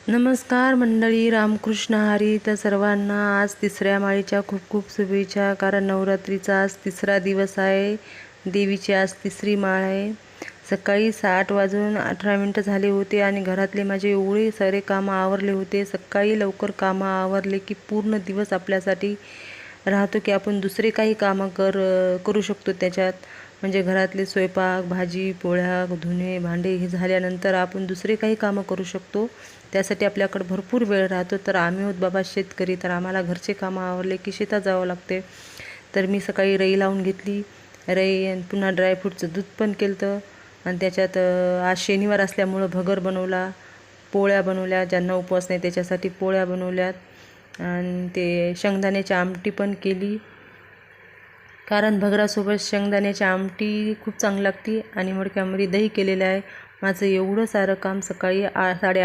नमस्कार मंडळी, रामकृष्ण हरी. तर सर्वांना आज तिसऱ्या माळीच्या खूप खूप शुभेच्छा. कारण नवरात्रीचा आज तिसरा दिवस आहे. देवीची आज तिसरी माळ आहे. सकाळी 8:18 झाले होते आणि घरातले माझे एवढे सारे कामं आवरले होते. सकाळी लवकर कामं आवरले की पूर्ण दिवस आपल्यासाठी राहतो की आपण दुसरे काही कामं करू शकतो त्याच्यात. म्हणजे घरातले स्वयंपाक, भाजी, पोळ्या, धुणे, भांडे हे झाल्यानंतर आपण दुसरे काही कामं करू शकतो. त्यासाठी आपल्याकडे भरपूर वेळ राहतो. तर आम्ही आहोत बाबा शेतकरी, तर आम्हाला घरचे कामं आवरले की शेतात जावं लागते. तर मी सकाळी रई लावून घेतली. रई आणि पुन्हा ड्रायफ्रूटचं दूध पण केलं आणि त्याच्यात आज शनिवार असल्यामुळं भगर बनवला, पोळ्या बनवल्या. ज्यांना उपवास नाही त्याच्यासाठी पोळ्या बनवल्यात आणि ते शेंगदाण्याची आमटी पण केली. कारण भगरासोबत शेंगदाण्याची आमटी खूप चांगली लागते आणि मडक्यामध्ये दही केलेलं आहे. माझं एवढं सारं काम सकाळी 8:30